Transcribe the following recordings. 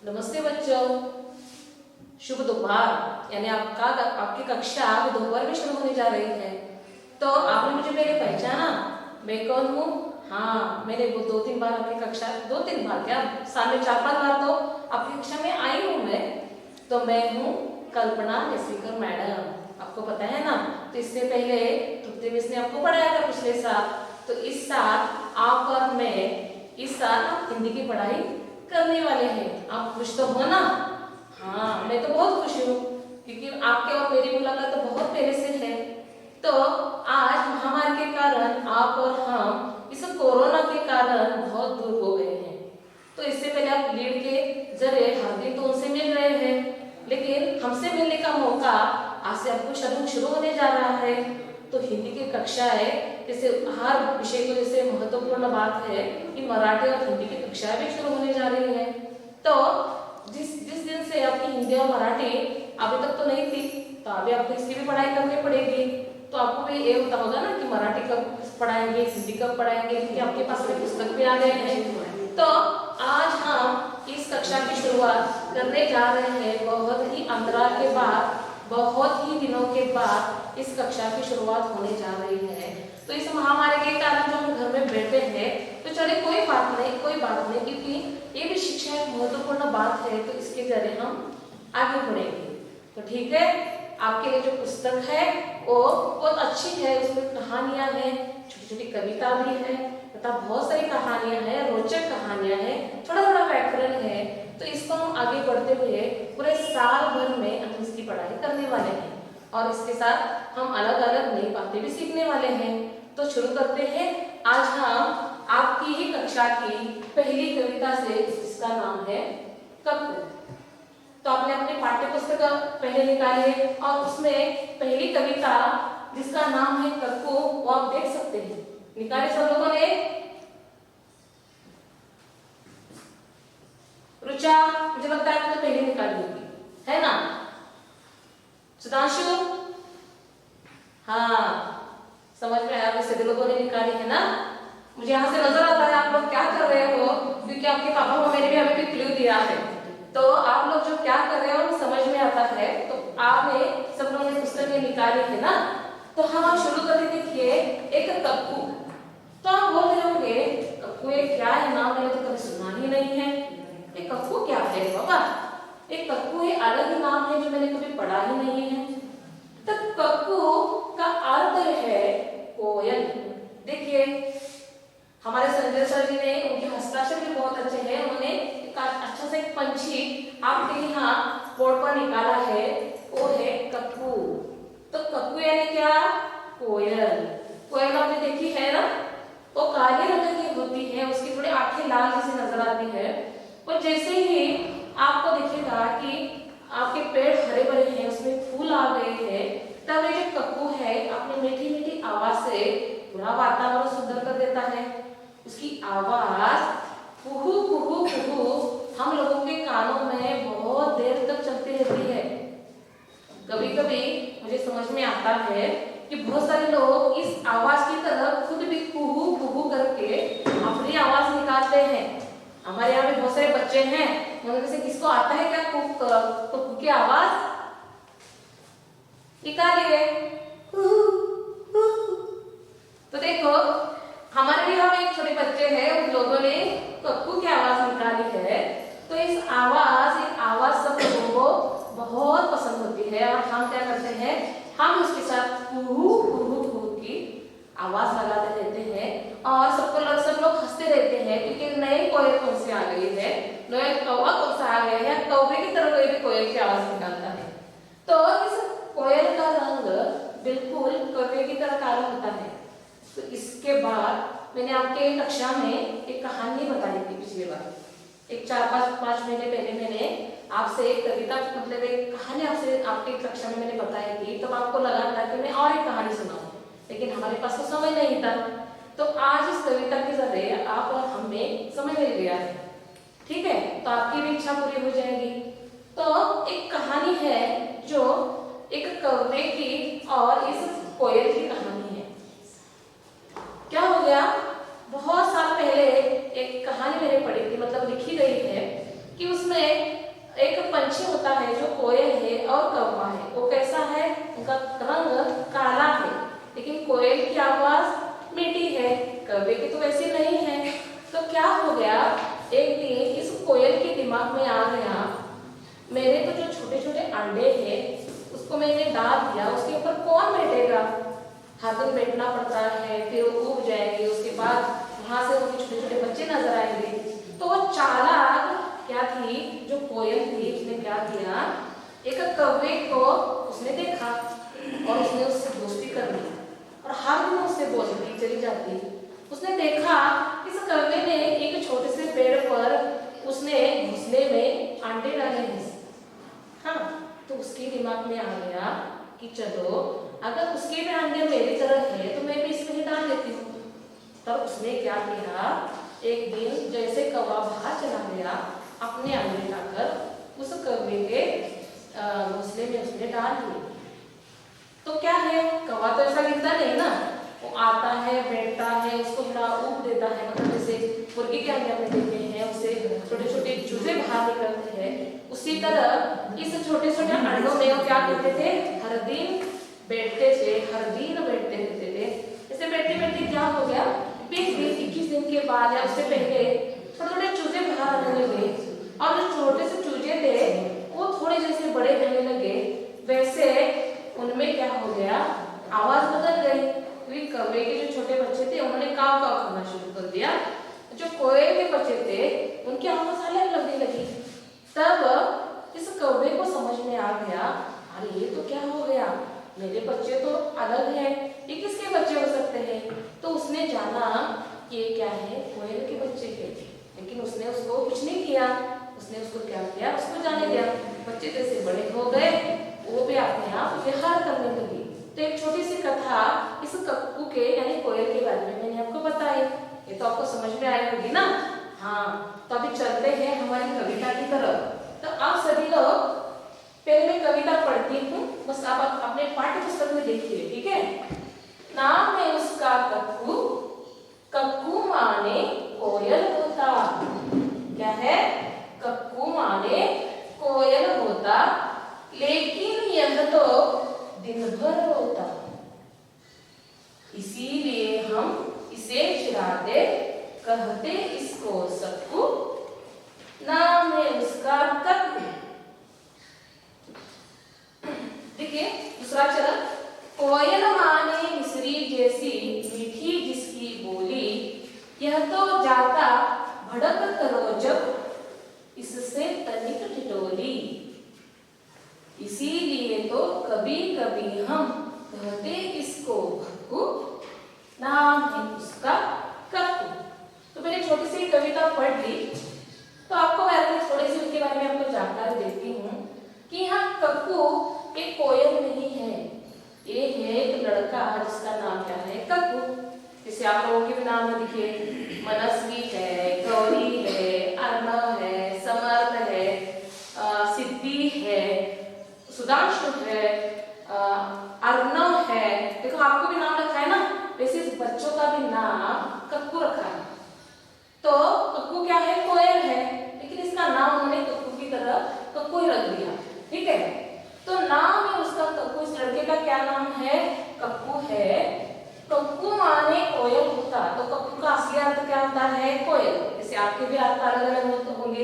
नमस्ते बच्चों, शुभ दोपहर। यानी आपकी कक्षा अभी दोपहर में शुरू होने जा रही है। तो आपने मुझे पहले पहचाना, मैं कौन हूँ? हाँ, मैंने वो 2-3 बार आपकी कक्षा, 2-3 बार क्या, साल में 4-5 बार तो आपकी कक्षा में आई हूँ मैं। तो मैं हूँ कल्पना नेस्विकर मैडम, आपको पता है ना। तो इससे पहले तृप्ति मिस ने आपको पढ़ाया था पिछले साल। तो इस साल आप और मैं इस साल हिंदी की पढ़ाई करने वाले हैं। आप खुश तो हो ना? हाँ, मैं तो बहुत खुश हूँ क्योंकि आपके और मेरी मुलाकात तो बहुत पहले से है। तो आज महामारी के कारण आप और हम इस कोरोना के कारण बहुत दूर हो गए हैं। तो इससे पहले आप लीड के जरिए हर दिन तो उनसे मिल रहे हैं, लेकिन हमसे मिलने का मौका आज से आपको शुरू होने जा रहा है। तो हिंदी की कक्षाएं, जैसे हर विषय को जैसे महत्वपूर्ण बात है कि मराठी और हिंदी की कक्षाएं भी शुरू होने जा रही है। तो जिस जिस दिन से आपकी हिंदी और मराठी अभी तक तो नहीं थी, तो अभी आपको इसकी भी पढ़ाई करनी पड़ेगी। तो आपको भी ये होता होगा ना कि मराठी कब पढ़ाएंगे, हिंदी कब पढ़ाएंगे, क्योंकि आपके पास में पुस्तक भी आ गए हैं। तो आज हम इस कक्षा की शुरुआत करने जा रहे हैं बहुत ही अंतराल के बाद, बहुत ही दिनों के बाद इस कक्षा की शुरुआत होने जा रही है। तो इस महामारी के कारण जो हम घर में बैठे हैं, तो चलिए कोई बात नहीं, क्योंकि ये भी शिक्षा एक महत्वपूर्ण बात है। तो इसके जरिए हम आगे बढ़ेंगे। तो ठीक है, आपके लिए जो पुस्तक है वो बहुत अच्छी है। उसमें कहानियां हैं, छोटी छोटी कविता भी है तथा बहुत सारी कहानियां हैं, रोचक कहानियां हैं, थोड़ा थोड़ा व्याकरण है। तो इसको हम आगे बढ़ते हुए पूरे साल भर में हम इसकी पढ़ाई करने वाले हैं और इसके साथ हम अलग अलग नई बातें भी सीखने वाले हैं। तो शुरू करते हैं। आज हम आपकी ही कक्षा की पहली कविता से, जिसका नाम है कक्कू। तो आपने अपने पाठ्य पुस्तक पहले निकाले और उसमें पहली कविता जिसका नाम है कक्कू, वो आप देख सकते हैं। निकाले सब लोगों ने? रुचा, मुझे लगता है आपने पहले निकाली होगी, है ना? सुधांशु, हाँ, समझ में आया, सभी लोगों ने निकाली है ना। मुझे यहाँ से नजर आता है आप लोग क्या कर रहे हो, क्योंकि आपके पापा को मैंने भी अभी भी क्लू दिया है। तो आप लोग जो क्या कर रहे हो वो समझ में आता है। तो आपने सब लोगों ने पुस्तकें निकाली है ना। तो हम आप शुरू करते, देखिए एक कक्कू। तो आप बोल रहे होंगे कक्कू ये क्या है, नाम मैंने तो कभी सुना ही नहीं है। ये कक्कू क्या है बाबा? एक कक्कू ये अलग ही नाम है जो मैंने कभी पढ़ा ही नहीं है। तो कक्कू का अर्थ है कोयल। देखिए हमारे संजय सर जी ने, उनके हस्ताक्षर भी बहुत अच्छे हैं, उन्होंने एक अच्छा सा एक पंछी आपके यहाँ बोर्ड पर निकाला है, वो है कक्कू। तो कक्कू यानी क्या? कोयल। कोयल आपने देखी है ना, वो काले रंग की होती है, उसकी थोड़ी आंखें लाल जैसी नजर आती है। और जैसे ही आपको दिखेगा कि आपके पेड़ हरे भरे हैं, उसमें फूल आ गए हैं, तब ये जो कक्कू है अपनी मीठी मीठी आवाज से पूरा वातावरण सुंदर कर देता है। उसकी आवाज कुहू कुहू कुहू हम लोगों के कानों में बहुत देर तक चलती रहती है। कभी कभी मुझे समझ में आता है कि बहुत सारे लोग इस आवाज की तरह खुद भी कुहू कुहू करके अपनी आवाज निकालते हैं। हमारे यहाँ भी बहुत सारे बच्चे हैं, उनमें से किसको आता है क्या कुकू की आवाज? निकालिए। तो देखो हमारे भी यहाँ एक छोटे बच्चे हैं, उन लोगों ने कक्कू की आवाज निकाली है। तो इस आवाज सब लोगों को बहुत पसंद होती है और हम क्या करते हैं, हम उसके साथ कुहू कुहू कुहू की आवाज लगाते रहते हैं और सब लोग हंसते रहते हैं, क्योंकि नए कोयल कौन से आ गई है, नए कौवा कौन सा आ गया है, कौवे की तरह कोई भी कोयल की आवाज निकालता है। तो इस कोयल का रंग बिल्कुल कौवे की तरह काला होता है। तो इसके बाद मैंने आपके कक्षा में एक कहानी बताई थी पिछली बार, एक 4-5 महीने पहले मैंने आपसे एक कविता, मतलब एक कहानी आपसे आपके कक्षा में मैंने बताई थी। तब आपको लगा था कि मैं और एक कहानी सुनाऊं, लेकिन हमारे पास तो समय नहीं था। तो आज इस कविता के जरिए आप और हमें समय मिल गया है, ठीक है? तो आपकी भी इच्छा पूरी हो जाएगी। तो एक कहानी है जो एक कौवे की और इस कोयल की कहानी है। क्या हो गया, बहुत साल पहले एक कहानी मैंने पढ़ी थी, मतलब लिखी गई है कि उसमें एक पंछी होता है जो कोयल है और कौवा है, वो कैसा है, उनका रंग काला है, लेकिन कोयल की आवाज मीठी है, कौवे की तो वैसी नहीं है। तो क्या हो गया, एक दिन इस कोयल के दिमाग में आ गया, मेरे तो जो छोटे छोटे अंडे हैं उसको मैंने डाल दिया, उसके ऊपर कौन बैठेगा, हर दिन बैठना पड़ता है, फिर वो उग जाएगी, उसके बाद वहां से उनके छोटे छोटे बच्चे नजर आएंगे। तो वो चालाक क्या थी, जो कोयल थी, उसने क्या किया, एक कौवे को उसने देखा और उसने उससे दोस्ती कर ली और हर दिन उससे बोलती चली जाती। उसने देखा इस कौवे ने एक छोटे से पेड़ पर उसने घोंसले में अंडे डाले हैं। हाँ, तो उसके दिमाग में आ गया कि चलो अगर उसके भी अंडे मेरी तरह है तो मैं भी इसमें ही डाल देती हूँ। तब उसने क्या किया, एक दिन जैसे कौवा बाहर चला गया, अपने अंडे लाकर उस कौवे के घोंसले में उसने डाल दिए। तो क्या है, कौवा तो ऐसा गिरता नहीं ना, वो आता है, बैठता है, उसको थोड़ा ऊप देता है, मतलब जैसे मुर्गी के अंडे में देते हैं, उससे छोटे छोटे चूजे बाहर निकलते हैं, उसी तरह इस छोटे छोटे अंडों में वो क्या करते थे, हर दिन बैठते थे, हर दिन बैठते रहते थे। ऐसे बैठते बैठते क्या हो गया, 20-21 दिन के बाद या उससे पहले थोड़े थोड़े चूजे बाहर आने लगे और जो छोटे से चूजे थे वो थोड़े जैसे बड़े होने लगे, वैसे उनमें क्या हो गया, आवाज बदल गई, क्योंकि कौवे के जो छोटे बच्चे थे उन्होंने काव काव करना शुरू कर दिया, जो कोयल के बच्चे थे उनकी आवाज अलग लगने लगी। तब इस कौवे को समझ में आ गया, अरे ये तो क्या हो गया, मेरे बच्चे तो अलग हैं, ये किसके बच्चे हो सकते हैं। तो उसने जाना ये क्या है, कोयल के बच्चे थे, लेकिन उसने उसको कुछ नहीं किया, उसने उसको क्या किया, उसको जाने दिया। बच्चे जैसे बड़े हो गए, वो भी अपने आप विहार करने लगी। तो एक छोटी सी कथा इस कक्कू के यानी कोयल के बारे में मैंने आपको बताई, ये तो आपको समझ में आई होगी ना। हाँ, तो अभी चलते हैं हमारी कविता की तरफ। तो आप सभी लोग पहले मैं कविता पढ़ती हूँ, बस आप अपने पाठ्य पुस्तक में देखिए, ठीक है। नाम है उसका कक्कू, कक्कू माने कोयल होता। क्या है, कक्कू माने कोयल होता, लेकिन यह तो दिन भर रोता, इसीलिए हम इसे चिढ़ाते, कहते इसको सक्कू, नाम है उसका कक्कू। देखिए दूसरा चरण, कोयल माने मिसरी जैसी मीठी जिसकी बोली, यह तो जाता भड़क करो जब इससे तनिक ठिठोली, इसीलिए तो कभी कभी हम कहते इसको भक्कू, नाम है उसका कक्कू। तो मैंने छोटी सी कविता पढ़ ली, तो आपको मैं थोड़ी सी उनके बारे में आपको जानकारी देती हूँ कि यहाँ कक्कू एक कोयल नहीं है, ये है एक लड़का जिसका नाम क्या है, कक्कू। जैसे आप लोगों के भी नाम में दिखे, मनस्वी है, गौरी है, अर्णव है, समर्थ है, सिद्धि है, सुधांशु है, अर्णव है। देखो आपको भी नाम रखा है ना, वैसे इस बच्चों का भी नाम कक्कू रखा है। तो कक्कू क्या है, कोयल है, लेकिन इसका नाम उन्होंने कक्कू की तरह कक्कू ही रख दिया, ठीक है। तो नाम है उसका कक्कू, इस लड़के का क्या नाम है, कक्कू है। कक्कू माने कोयल होता, तो कक्कू का असली अर्थ क्या होता है, कोयल। जैसे आपके भी अर्थ अलग अलग होंगे,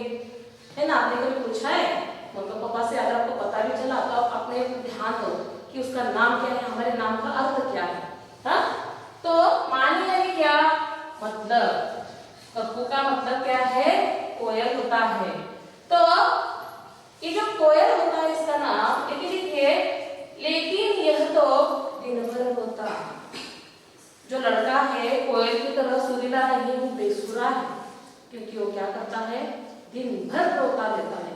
है ना, आपने कभी पूछा है मम्मी पापा से, अगर आपको पता भी चला तो आप अपने ध्यान दो कि उसका नाम क्या है, हमारे नाम का अर्थ क्या है। हाँ, तो माने यानी क्या मतलब, कक्कू का मतलब क्या है, कोयल होता है। तो ये जो कोयल होता है इसका नाम, लेकिन देखिए, लेकिन यह तो दिन भर होता। जो लड़का है कोयल की तरह सुरीला नहीं, वो बेसुरा है, क्योंकि वो क्या करता है, दिन भर रोता रहता है।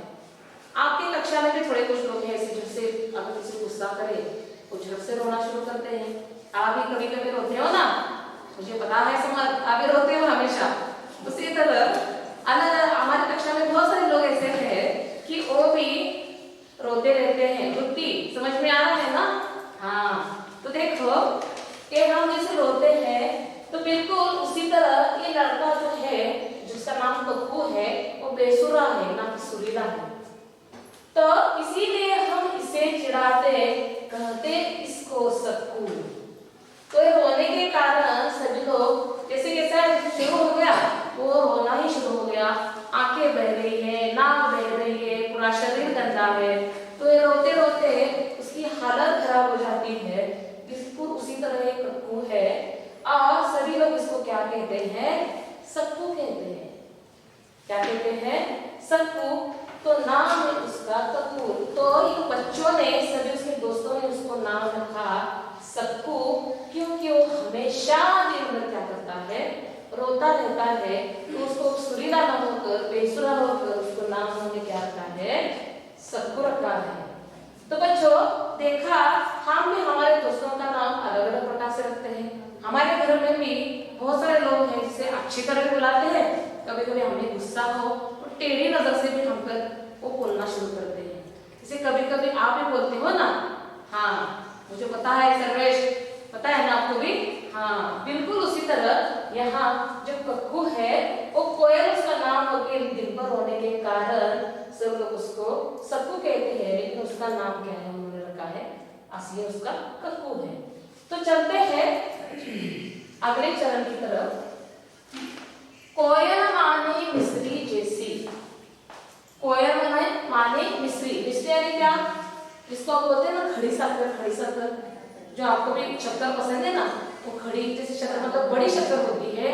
आपके कक्षा में भी थोड़े कुछ लोग हैं ऐसे, जैसे अगर किसी गुस्सा करे वो झट से रोना शुरू करते हैं। आप भी कभी कभी रोते हो ना, मुझे पता है समझ, आप भी रोते हो हमेशा। उसी तरह अलग हमारी कक्षा में बहुत सारे लोग ऐसे हैं कि वो भी रोते रहते हैं। वृत्ति समझ में आ रहा है ना। हाँ, तो देखो कि हम जैसे रोते हैं तो बिल्कुल उसी तरह ये लड़का जो है जिसका नाम कक्कू है, वो बेसुरा है ना कि सुरीला है। तो इसीलिए हम इसे चिढ़ाते, कहते इसको सक्कू। तो ये रोने के कारण सभी लोग, जैसे कैसा शुरू हो गया, वो रोना ही शुरू हो गया, आंखें बह रही है, नाक बह रही है, पूरा शरीर गंदा है। तो ये रोते रोते उसकी हालत खराब हो जाती है। बिल्कुल उसी तरह एक कक्कू है और सभी लोग इसको क्या कहते हैं, सक्कू कहते हैं। क्या कहते हैं, सक्कू। तो नाम है उसका कक्कू। तो इन बच्चों ने, सभी उसके दोस्तों ने उसको नाम रखा सक्कू, क्योंकि वो हमेशा दिन भर क्या करता है, रोता रहता है। तो उसको सुरीला न होकर, बेसुरा होकर उसको नाम हमने क्या रखा है, सक्कू रखा है। तो बच्चों देखा, हम भी हमारे दोस्तों का नाम अलग अलग प्रकार से रखते हैं। हमारे घर में भी बहुत सारे लोग हैं जिसे अच्छी तरह बुलाते हैं, कभी कभी हमें गुस्सा हो तो टेढ़ी नजर से भी हम पर वो बोलना शुरू करते हैं। जैसे कभी कभी आप भी बोलते हो ना, हाँ मुझे पता है सर्वेश, पता है ना आपको भी। हाँ बिल्कुल उसी तरह यहाँ जो कक्कू है वो कोयल उसका नाम हो के दिन भर होने के कारण सब लोग उसको सक्कू कहते हैं, लेकिन उसका नाम क्या है उन्होंने रखा है, असली उसका कक्कू है। तो चलते हैं अगले चरण की तरफ। कोयल माने मिस्री जैसी। कोयल माने मिस्री, मिस्री यानी क्या, जिसको आप बोलते हैं ना खड़ी शक्कर, खड़ी शक्कर, जो आपको भी शक्कर पसंद है ना, वो खड़ी जैसी शक्कर मतलब बड़ी शक्कर होती है।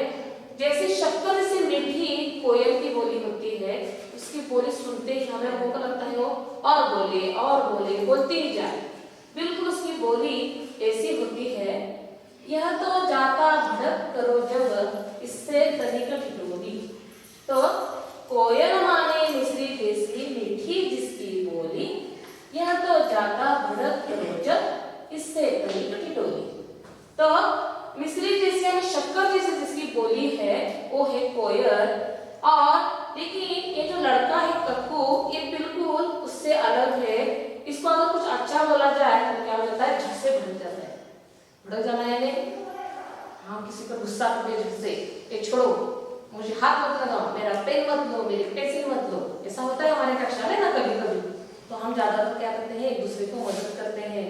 जैसी शक्कर से मीठी कोयल की बोली होती है, उसकी बोली सुनते ही हमें मौका लगता है वो और बोले और बोले, बोलती ही जाए। बिल्कुल उसकी बोली ऐसी होती है, यह तो जाता भड़क करो जब इससे तनिक ठिठोली। तो कोयल माने मिस्री जैसी मीठी जिसकी बोली, यह तो जाता भड़क करो जब इससे तनिक ठिठोली। तो मिस्री जैसी यानी शक्कर जैसी जिसकी बोली है वो है कोयल। और लेकिन ये जो लड़का है कक्कू, ये बिल्कुल उससे अलग है। इसको अगर कुछ अच्छा बोला जाए तो क्या हो जाता है, झट से भड़क जाता है। भड़क जाना यानी हाँ किसी पर गुस्सा करके झट से, ये छोड़ो, मुझे हाथ मत लगाओ, मेरा पेन मत लो, मेरी पेंसिल मत लो, ऐसा होता है हमारे कक्षा में ना कभी कभी। तो हम ज्यादातर क्या करते हैं, एक दूसरे को मदद करते हैं,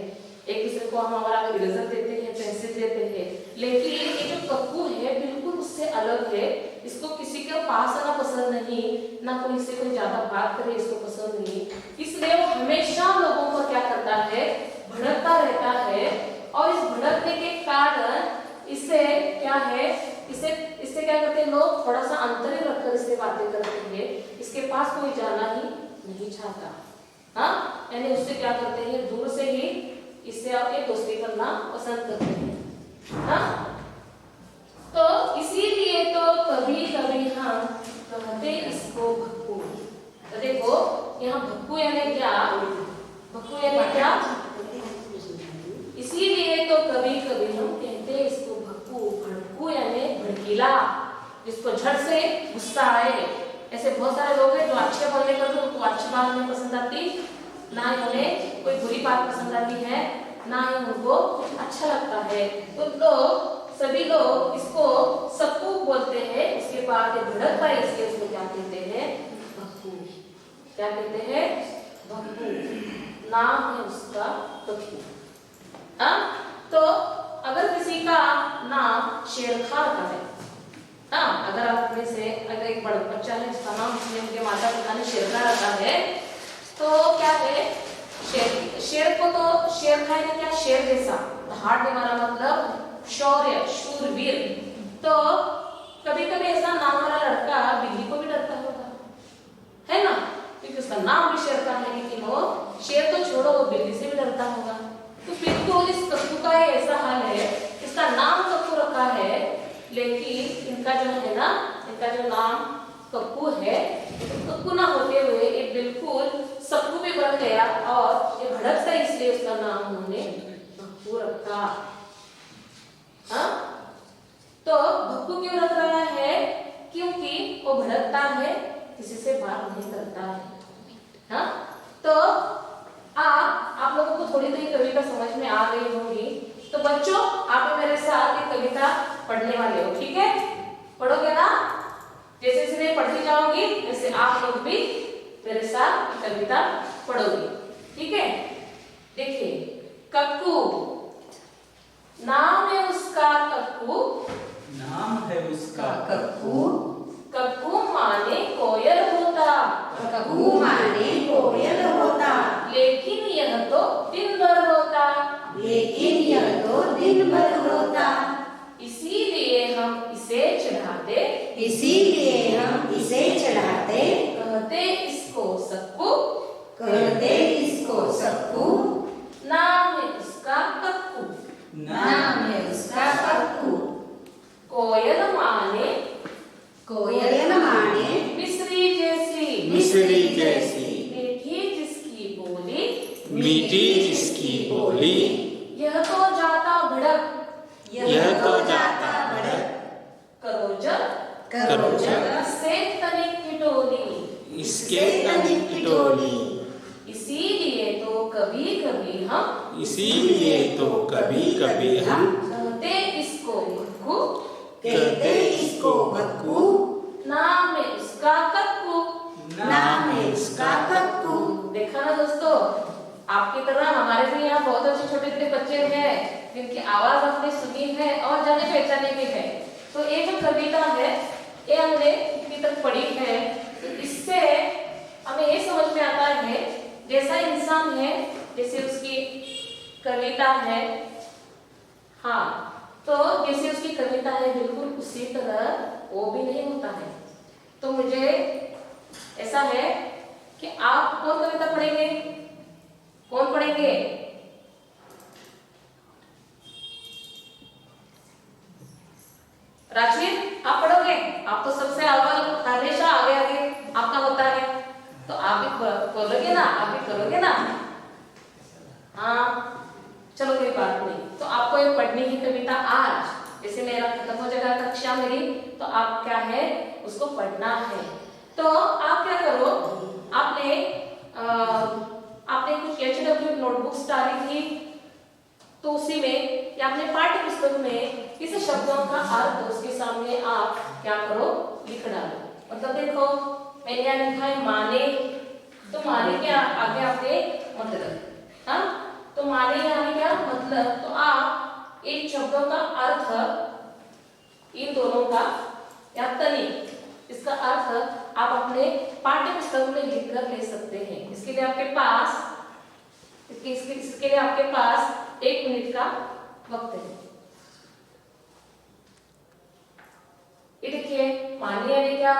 एक दूसरे को हम हमारा इरेजर देते हैं, पेंसिल देते हैं। लेकिन ये जो कक्कू है बिल्कुल उससे अलग है। इसको किसी के पास आना पसंद नहीं, ना कोई से कोई ज्यादा बात करे इसको पसंद नहीं, इसलिए वो हमेशा लोगों को क्या करता है, भड़कता रहता है। और इस भड़कने के कारण इससे क्या है, इससे क्या करते हैं लोग, थोड़ा सा अंतर ही रखकर इससे बातें करते हैं, इसके पास कोई जाना ही नहीं चाहता। हाँ यानी उससे क्या करते हैं, दूर से ही इससे आपके दोस्ती करना पसंद करते हैं। हाँ तो इसीलिए तो कभी कभी हम कहते इसको भक्कू। तो देखो यहाँ भक्कू यानी क्या, भक्कू यानी क्या, इसीलिए तो कभी कभी हम कहते इसको भक्कू। भड़कू यानी भड़कीला, जिसको झट से गुस्सा आए। ऐसे बहुत सारे लोग हैं जो अच्छे बोलने करते उनको अच्छी बात नहीं पसंद आती, ना ही उन्हें कोई बुरी बात पसंद आती है, ना ही उनको अच्छा लगता है। तो लोग सभी लोग इसको सक्कू बोलते हैं। उसके बाद भड़कता है इसलिए उसको क्या कहते हैं, भक्कू। क्या कहते हैं, भक्कू। नाम है उसका कक्कू। तो अगर किसी का नाम शेरखान का है, हाँ अगर आप में से अगर एक बड़ा बच्चा है जिसका नाम उनके माता पिता ने शेरखान रखा है, तो क्या है, शेर को तो शेर खाने क्या, शेर जैसा दहाड़ने वाला मतलब शौर्य, शूरवीर। तो कभी कभी ऐसा नाम वाला लड़का बिल्ली को भी डरता होगा, है ना, क्योंकि उसका नाम भी शेर का है, लेकिन वो शेर तो छोड़ो वो बिल्ली से भी डरता होगा। तो बिल्कुल इस कक्कू का ऐसा हाल है, इसका नाम कक्कू रखा है, लेकिन इनका जो है ना, इनका जो नाम कक्कू है, कक्कू ना होते हुए ये बिल्कुल सक्कू भी बन गया और ये भड़कता है, इसलिए उसका नाम उन्होंने भक्कू रखा। हाँ तो भक्कू क्यों रख रहा है, क्योंकि वो भड़कता है, किसी से बात नहीं करता है। हाँ तो आप लोगों को थोड़ी थोड़ी कविता समझ में आ गई होगी। तो बच्चों आप मेरे साथ एक कविता पढ़ने वाले हो, ठीक है, पढ़ोगे ना, जैसे जैसे मैं पढ़ती जाऊंगी वैसे आप लोग भी मेरे साथ कविता पढ़ोगे, ठीक है। देखिए कक्कू, नाम है उसका कक्कू, नाम है उसका कक्कू, कक्कू माने कोयल होता, कक्कू माने कोयल होता, लेकिन यह तो दिन भर रोता, लेकिन यह तो दिन भर रोता, इसीलिए हम इसे चढ़ाते, इसीलिए हम इसे चढ़ाते, कहते इसको सक्कू, कहते इसको सक्कू, नाम है उसका कक्कू, नाम है उसका कक्कू। कोयल माने, कोयल माने मिस्री जैसी, मिस्री जैसी, मीठी जिसकी बोली, मीठी जिसकी बोली, यह तो जाता भड़क, यह तो जाता भड़क, करो जब, करो जब, इससे तनिक की टोली, इसके तनिक की टोली, इसीलिए तो कभी कभी हम, इसीलिए तो कभी कभी हम कहते इसको कक्कू, कहते इसको कक्कू, नाम है उसका कक्कू। नाम है उसका कक्कू। देखा ना दोस्तों, आपकी तरह हमारे भी यहाँ बहुत अच्छे छोटे छोटे बच्चे हैं जिनकी आवाज आपने सुनी है और जाने पहचाने भी है। तो ये जो कविता है ये हमने इतनी तक पढ़ी है, तो इससे हमें ये समझ में आता है जैसा इंसान है जैसे उसकी कविता है, हाँ, तो जैसे उसकी कविता है बिल्कुल उसी तरह वो भी नहीं होता है। तो मुझे ऐसा है कि आप कौन कविता पढ़ेंगे, कौन पढ़ेंगे? राजवीर आप पढ़ोगे? आप तो सबसे अव्वल हमेशा आगे आगे आपका होता है, तो आप भी बोलोगे ना, आप भी करोगे ना? हाँ चलो कोई बात नहीं। तो आपको ये पढ़नी की कविता आज, जैसे मेरा खत्म हो जाएगा कक्षा मेरी, तो आप क्या है उसको पढ़ना है। तो आप क्या करो, आपने कुछ HW नोटबुक्स डाली थी, तो उसी में या अपने पाठ्य पुस्तक में इस शब्दों का अर्थ उसके सामने आप क्या करो, लिख डालो। मतलब देखो मैंने यहाँ लिखा है माने, तो माने के आगे आपने मतलब, हाँ, तो माने यानी क्या मतलब, तो आप इन शब्दों का अर्थ इन दोनों का या तनी इसका अर्थ आप अपने पाठ्य पुस्तक में लिख कर ले सकते हैं। इसके लिए आपके पास इसके लिए आपके पास 1 मिनट का वक्त है। ये देखिए माने यानी क्या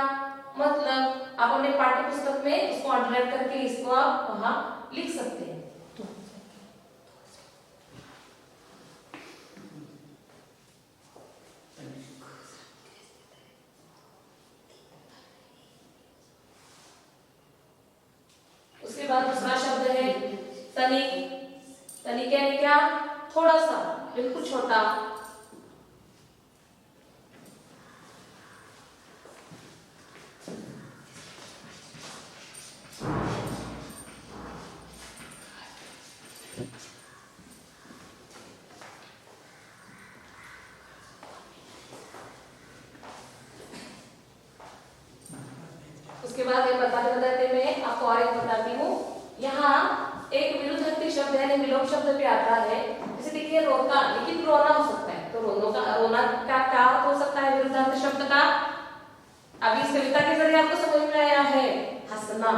मतलब, आप अपने पाठ्य पुस्तक में इसको अंडरलाइन करके इसको आप वहां लिख सकते हैं। उसके बाद दूसरा शब्द है तनिक। तनिक यानी क्या, थोड़ा सा, बिल्कुल छोटा। उसके बाद ये बताते मैं आपको और एक बताती हूँ। यहाँ एक विरुद्धार्थी शब्द है, विलोम शब्द पे आता है। जैसे देखिए रोता, लेकिन रोना हो सकता है, तो रोना का क्या अर्थ हो सकता है विरुद्धार्थी शब्द का? अभी इस कविता के जरिए आपको समझ में आया है, हंसना,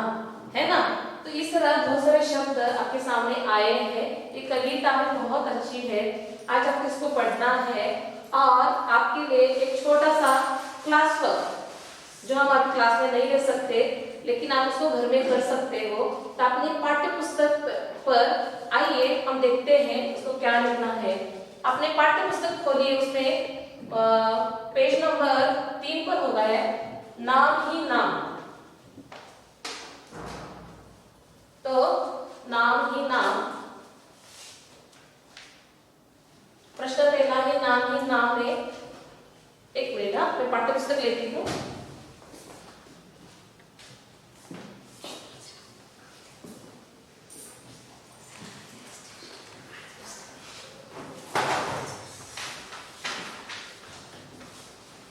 है ना? तो इस तरह बहुत सारे शब्द आपके सामने आए हैं। ये कविता में बहुत अच्छी है, आज आपको इसको पढ़ना है और आपके लिए एक छोटा सा क्लास वर्क जो हम आपकी क्लास में नहीं ले सकते, लेकिन आप उसको घर में कर सकते हो। तो अपने पाठ्य पुस्तक पर आइए हम देखते हैं उसको क्या लिखना है। अपने पाठ्य पुस्तक खोलिए, उसमें पेज नंबर 3 पर होगा है नाम ही नाम। तो नाम ही नाम, प्रश्न पहला है नाम ही नाम में। एक मिनट, मैं पाठ्य पुस्तक लेती हूँ।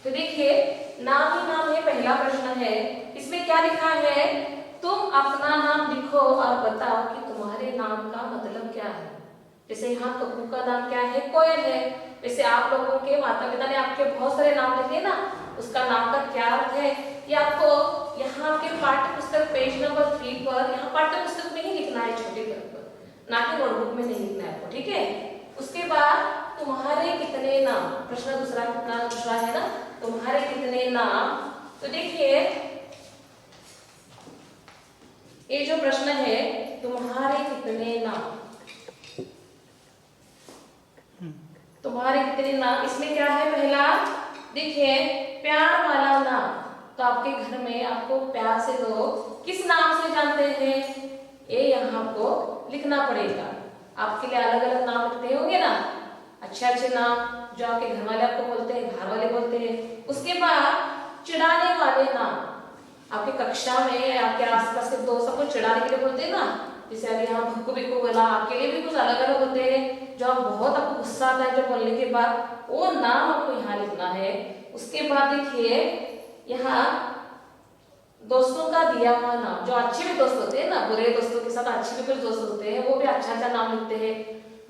तो देखिए नाम ही नाम है, पहला प्रश्न है। इसमें क्या लिखा है, तुम अपना नाम लिखो और बताओ कि तुम्हारे नाम का मतलब क्या है। जैसे यहाँ कप्पू का नाम क्या है, कोयल है। वैसे आप लोगों के माता पिता ने आपके बहुत सारे नाम लिखे ना, उसका नाम का क्या अर्थ है ये आपको यहाँ के पाठ्य पुस्तक पेज नंबर 3 पर, यहाँ पाठ्य पुस्तक में ही लिखना है, छोटे पर, ना कि नोटबुक में नहीं लिखना है आपको, ठीक है। उसके बाद तुम्हारे कितने नाम, प्रश्न दूसरा है ना, तुम्हारे कितने नाम। तो देखिए ये जो प्रश्न है, तुम्हारे कितने नाम, तुम्हारे कितने नाम, इसमें क्या है, पहला देखिए प्यार वाला नाम। तो आपके घर में आपको प्यार से लोग किस नाम से जानते हैं, ये यहाँ आपको लिखना पड़ेगा। आपके लिए अलग अलग नाम लिखते होंगे ना, अच्छे अच्छे नाम जो आपके घर वाले आपको बोलते हैं, बाहर वाले बोलते हैं। उसके बाद चिढ़ाने वाले नाम, आपके कक्षा में आपके आसपास के दोस्त सबको चिढ़ाने के लिए बोलते हैं ना, जैसे अभी यहाँ भक्कू बिक्कू बोला, आपके लिए भी कुछ अलग अलग होते हैं जो आप बहुत आपको गुस्सा आता है जो बोलने के बाद, वो नाम आपको यहाँ लिखना है। उसके बाद देखिए यहाँ दोस्तों का दिया हुआ नाम, जो अच्छे भी दोस्त होते हैं ना, बुरे दोस्तों के साथ अच्छे भी कुछ दोस्त होते हैं, वो भी अच्छा अच्छा नाम लिखते हैं।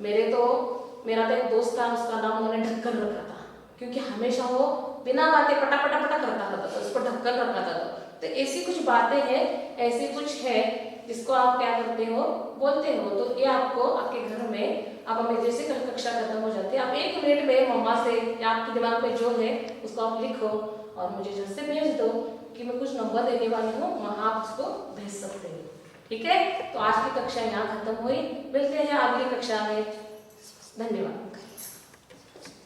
मेरा तो एक दोस्त था, उसका नाम उन्होंने ढक्कन रखा था, क्योंकि हमेशा वो बिना बातें पटा पटा पटा करता रहता था, उसको ढक्कन रखा था। तो ऐसी कुछ बातें हैं, ऐसी कुछ है जिसको आप क्या करते हो, बोलते हो। तो ये आपको आपके घर में, आप हमें जैसे कल कक्षा खत्म हो जाती है, आप 1 मिनट में मम्मा से या आपके दिमाग में जो है उसको आप लिखो और मुझे झट से भेज दो कि मैं कुछ नंबर देने वाली हूँ, वहाँ आप उसको भेज सकते हो, ठीक है। तो आज की कक्षा यहाँ खत्म हुई, मिलते हैं अगली कक्षा में, धन्यवाद।